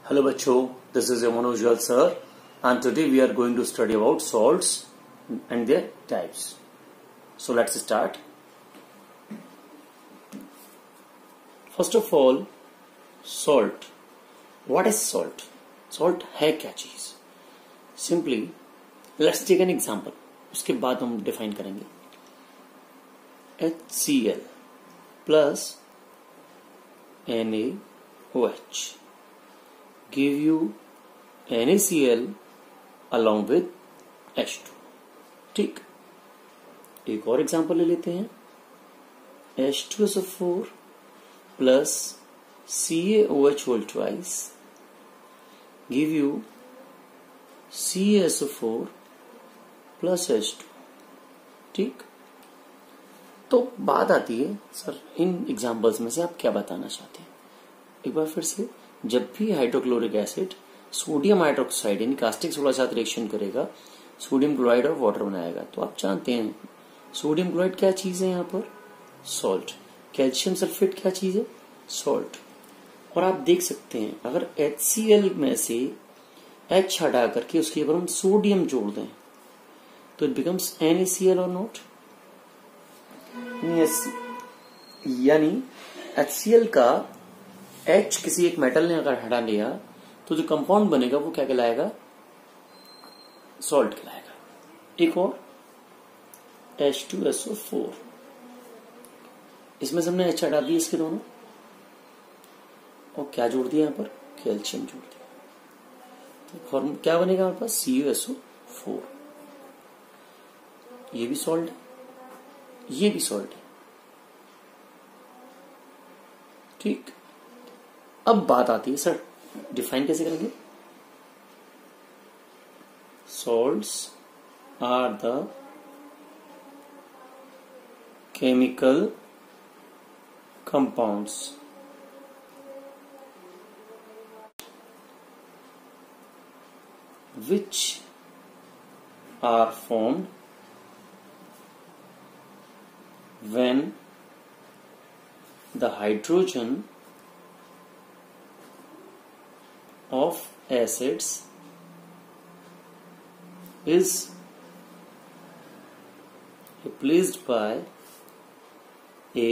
Hello बच्चों, this is your Manoj Jal sir and today we are going to study about salts and their types. So let's start. First of all, salt. What is salt? Salt है क्या चीज? Simply, let's take an example. उसके बाद हम define करेंगे. HCl plus NaOH give you NaCl along with H2. ठीक, एक और एग्जांपल ले लेते हैं. H2SO4 plus CaOH whole twice give you CaSO4 plus H2. ठीक, तो बात आती है सर इन एग्जांपल्स में से आप क्या बताना चाहते हैं. एक बार फिर से, जब भी हाइड्रोक्लोरिक एसिड सोडियम हाइड्रोक्साइड यानी कास्टिक सोडा साथ रिएक्शन करेगा, सोडियम क्लोराइड और वाटर बनाएगा. तो आप जानते हैं सोडियम क्लोराइड क्या चीज है, यहाँ पर सॉल्ट. कैल्शियम सल्फेट क्या चीज है, सॉल्ट. और आप देख सकते हैं अगर HCl में से H हटा करके उसके ऊपर हम सोडियम जोड़ दें तो इट बिकम्स NaCl और नॉट. यानी HCl का H किसी एक मेटल ने अगर हटा लिया तो जो कंपाउंड बनेगा वो क्या कहलाएगा, सॉल्ट कहलाएगा. एक और H2SO4, इसमें से हमने H हटा दिया इसके दोनों और क्या जोड़ दिया, यहाँ पर कैल्शियम जोड़ दिया. तो फॉर्म क्या बनेगा हमारे पास, CuSO4. ये भी सॉल्ट है, ये भी सॉल्ट है. ठीक, अब बात आती है सर डिफाइन कैसे करेंगे. Salts are the chemical compounds which are formed when the hydrogen of acids is replaced by a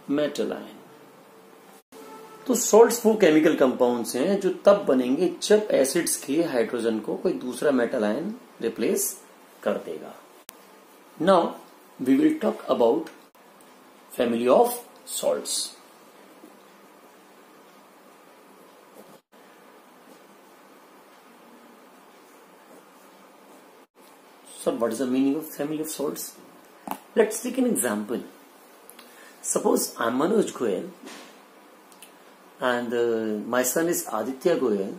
metal ion. तो सॉल्ट्स वो केमिकल कंपाउंड्स हैं जो तब बनेंगे जब एसिड्स के हाइड्रोजन को कोई दूसरा मेटल आयन रिप्लेस कर देगा. Now we will talk about family of salts. So what is the meaning of family of salts? Let's take an example. Suppose I'm Manoj Goyal and my son is Aditya Goyal.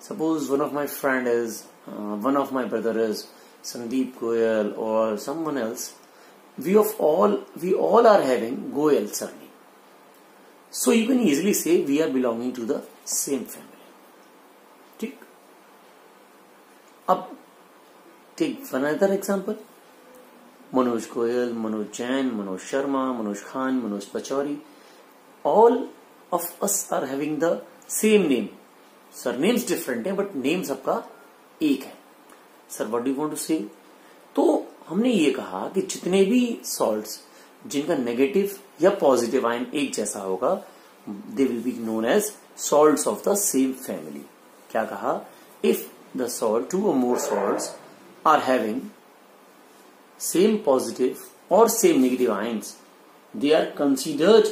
Suppose one of my friend is, one of my brother is Sandeep Goyal or someone else. We all are having Goyal surname. So you can easily say we are belonging to the same family. ठीक. अब take another example. Manoj Goyal, Manoj Jain, Manoj Sharma, Manoj Khan, Manoj Pachauri. All of us are having the same name. Surnames different है but name सबका एक है. Sir, what do you want to say? तो हमने ये कहा कि जितने भी salts जिनका नेगेटिव या पॉजिटिव आयन एक जैसा होगा, they will be known as salts of the same family. क्या कहा, if the salt, two or more salts are having same positive or same negative ions, they are considered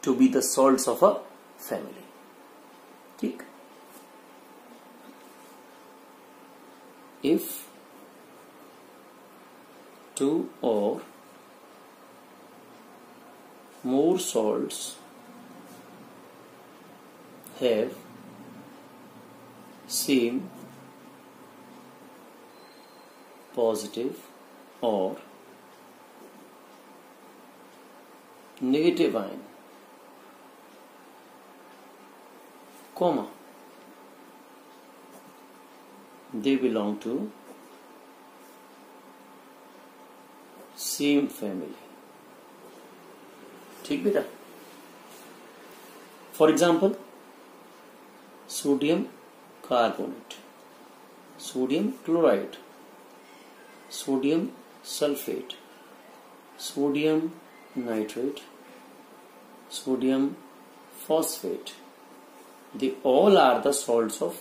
to be the salts of a family. ठीक. If two or more salts have same positive or negative ion, comma, they belong to same family. ठीक बेटा. For example sodium carbonate, sodium chloride, sodium sulphate, sodium nitrate, sodium phosphate. They all are the salts of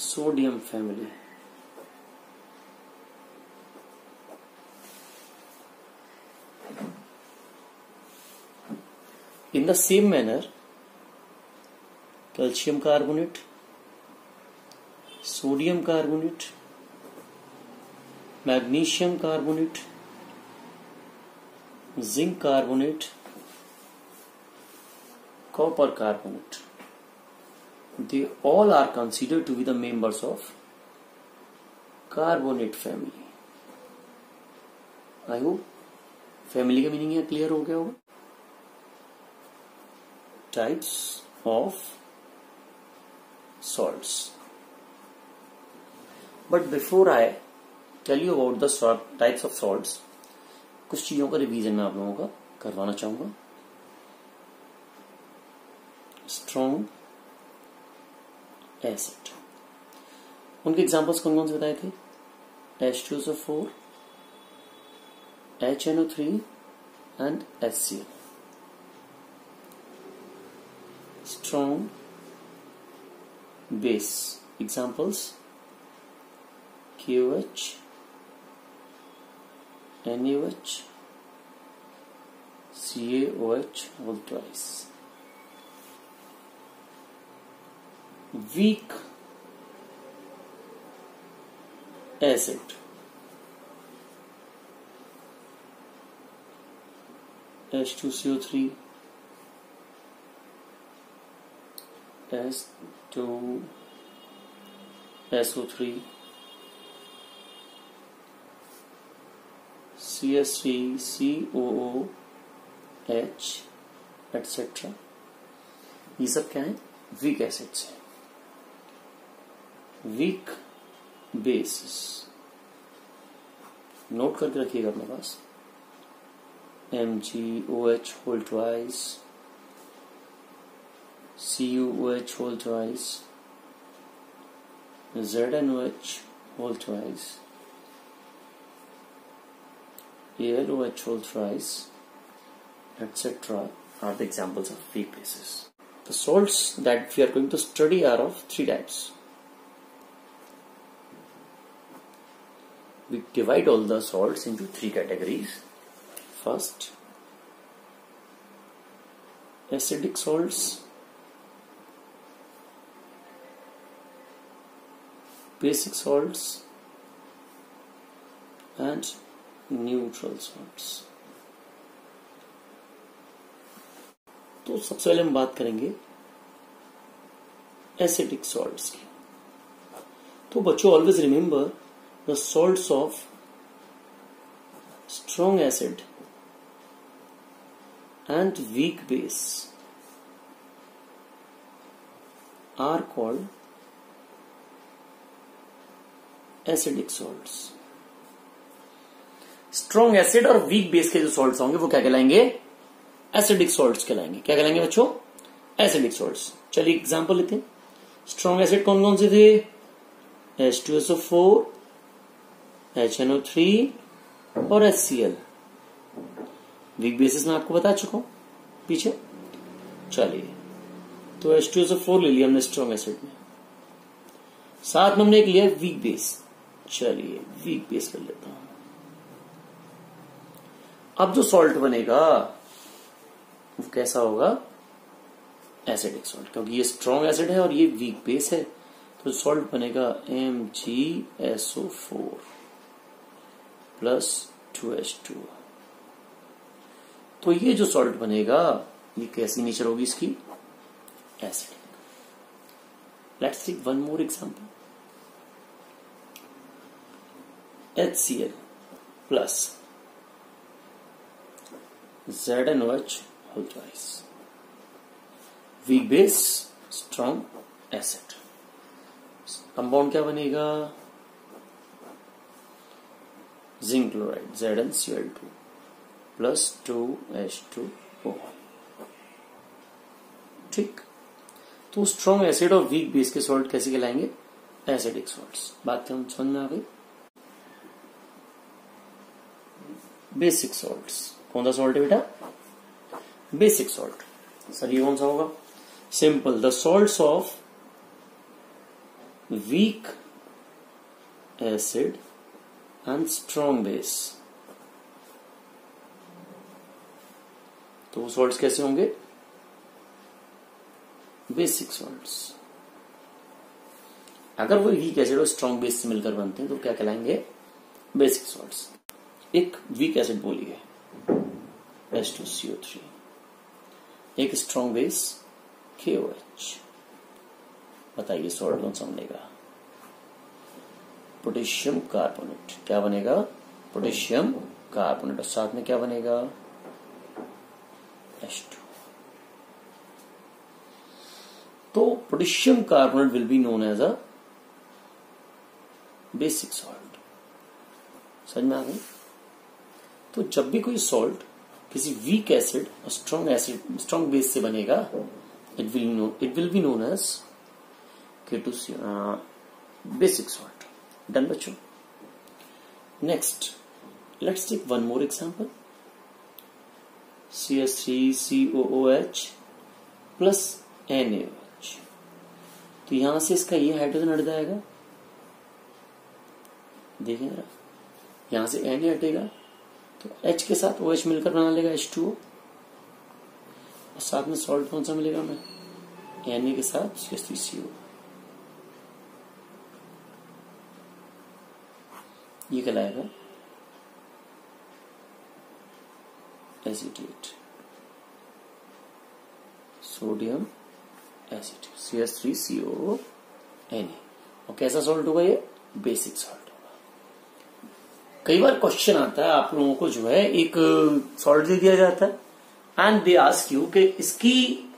sodium family. In the same manner, calcium carbonate, sodium carbonate, magnesium carbonate, zinc carbonate, copper carbonate, they all are considered to be the members of carbonate family. I hope family का meaning यहाँ clear हो गया होगा. Types of salts. But before I tell you about the types of salts, कुछ चीजों का revision मैं आप लोगों का करवाना चाहूंगा. स्ट्रॉन्ग एसिड, उनके एग्जांपल्स कौन कौन से बताए थे? H2SO4, HNO3 and HCl. Strong base examples KOH, NaOH, CaOH whole twice. Weak acid, H2CO3, H2SO3, CH3, COOH etc. ये सब क्या है? वीक एसिड्स है. वीक बेसिस नोट करके रखिएगा अपने पास. MgOH whole twice, CuOH whole twice, ZnOH whole twice, AlOH whole twice, etc. are the examples of weak bases. The salts that we are going to study are of three types. We divide all the salts into three categories. First, acidic salts, basic salts, and neutral salts. तो सबसे पहले हम बात करेंगे acidic salts की. तो बच्चों always remember the salts of strong acid and weak base are called acidic salts. Strong acid और वीक बेस के जो सॉल्ट्स होंगे वो क्या कहलाएंगे? एसिडिक सॉल्ट्स कहलाएंगे. क्या कहलाएंगे बच्चों? Acidic salts. चलिए एग्जांपल लेते हैं. स्ट्रॉन्ग एसिड कौन कौन से थे? H2SO4, HNO3 और HCl. वीक बेसिस में आपको बता चुका हूं पीछे. चलिए तो H2SO4 ले लिया हमने स्ट्रॉन्ग एसिड में. साथ में हमने एक लिया वीक बेस. चलिए वीक बेस कर लेता हूं. अब जो सॉल्ट बनेगा वो कैसा होगा? Acidic salt. क्योंकि ये स्ट्रॉन्ग एसिड है और ये वीक बेस है तो सॉल्ट बनेगा MgSO4 प्लस 2H2. तो ये जो सॉल्ट बनेगा ये कैसी नेचर होगी इसकी? Acidic. Let's take one more example. HCl plus ZnOH whole twice. Weak base strong acid. Compound क्या बनेगा? Zinc chloride ZnCl2 plus 2H2O. ठीक. तो स्ट्रॉन्ग एसिड और वीक बेस के सॉल्ट कैसे कहलाएंगे? Acidic salts. बात समझ में आ गई? Basic salts. कौन सा सॉल्ट है बेटा? Basic salt. सर ये कौन सा होगा? Simple, the salts of weak acid and strong base. तो वो सॉल्ट्स कैसे होंगे? Basic salts. अगर वो वीक एसिड और स्ट्रॉन्ग बेस से मिलकर बनते हैं तो क्या कहलाएंगे? Basic salts. एक वीक एसिड बोलिए H2CO3, एक स्ट्रॉन्ग बेस KOH। बताइए सॉल्ट कौन सा बनेगा? Potassium carbonate. क्या बनेगा? Potassium carbonate. और साथ में क्या बनेगा? H2। तो potassium carbonate will be known as a basic salt. समझ में आ गई? तो जब भी कोई सॉल्ट किसी वीक एसिड और स्ट्रॉन्ग बेस से बनेगा, it will be known as K2CO basic salt. Done बच्चों? Next let's take one more example, CH3COOH plus NaOH। तो यहां से इसका ये हाइड्रोजन हट जाएगा, देखें जरा, यहां से Na हटेगा तो H के साथ OH मिलकर बना लेगा H2O, और साथ में सॉल्ट कौन सा मिलेगा हमें? Na के साथ CH3CO। ये कहलाएगा एसीटेट, सोडियम एसीटेट, CH3COONa। और कैसा सॉल्ट होगा ये? बेसिक सॉल्ट होगा। कई बार क्वेश्चन आता है, आप लोगों को जो है एक सॉल्ट दे दिया जाता है एंड दे आस्क यू कि इसकी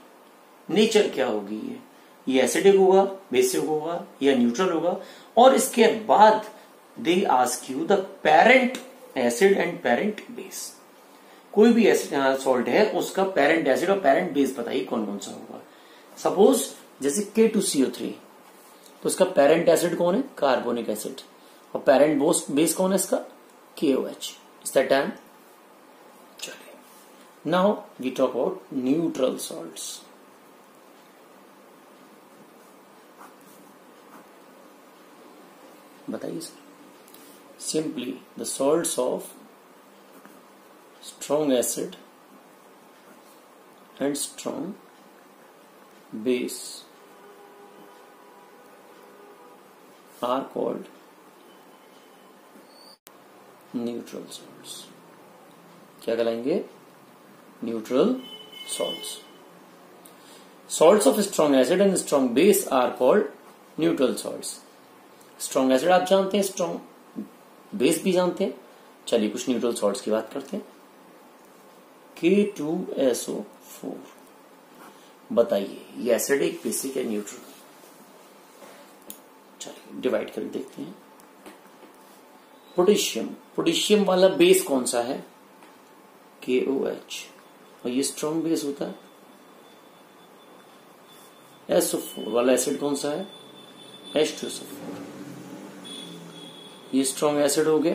नेचर क्या होगी, ये एसिडिक होगा, बेसिक होगा या न्यूट्रल होगा, और इसके बाद they ask you the parent acid and parent base. कोई भी एसिड सॉल्ट है उसका पेरेंट एसिड और पेरेंट बेस बताइए कौन कौन सा होगा। सपोज जैसे K2CO3, तो उसका पेरेंट एसिड कौन है? Carbonic acid. और पेरेंट बेस कौन है इसका? KOH। Is that done? चलिए, now we talk about neutral salts. बताइए sir. Simply the salts of strong acid and strong base are called neutral salts। क्या कहलाएंगे? neutral salts। Salts of strong acid and strong base are called neutral salts। strong acid आप जानते हैं, strong base भी जानते हैं। चलिए कुछ न्यूट्रल सॉल्ट्स की बात करते हैं। K2SO4। बताइए ये एसिडिक, बेसिक या न्यूट्रल? चलिए डिवाइड करके देखते हैं। पोटेशियम वाला बेस कौन सा है? KOH। और ये स्ट्रॉन्ग बेस होता है। SO4 वाला एसिड कौन सा है? H2SO4। ये स्ट्रॉन्ग एसिड हो गया।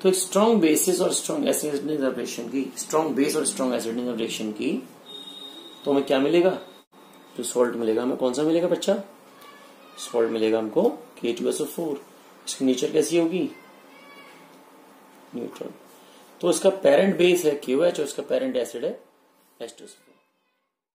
तो एक स्ट्रॉन्ग बेसिस और स्ट्रॉन्ग एसिड ने जब रिएक्शन की, स्ट्रॉन्ग बेस और स्ट्रॉन्ग एसिड ने जब रिएक्शन की, तो हमें क्या मिलेगा? जो सॉल्ट मिलेगा हमें कौन सा मिलेगा बच्चा? सॉल्ट मिलेगा हमको K2SO4। इसकी नेचर कैसी होगी? न्यूट्रल। तो इसका पेरेंट बेस है KOH और इसका पेरेंट एसिड है H2SO4।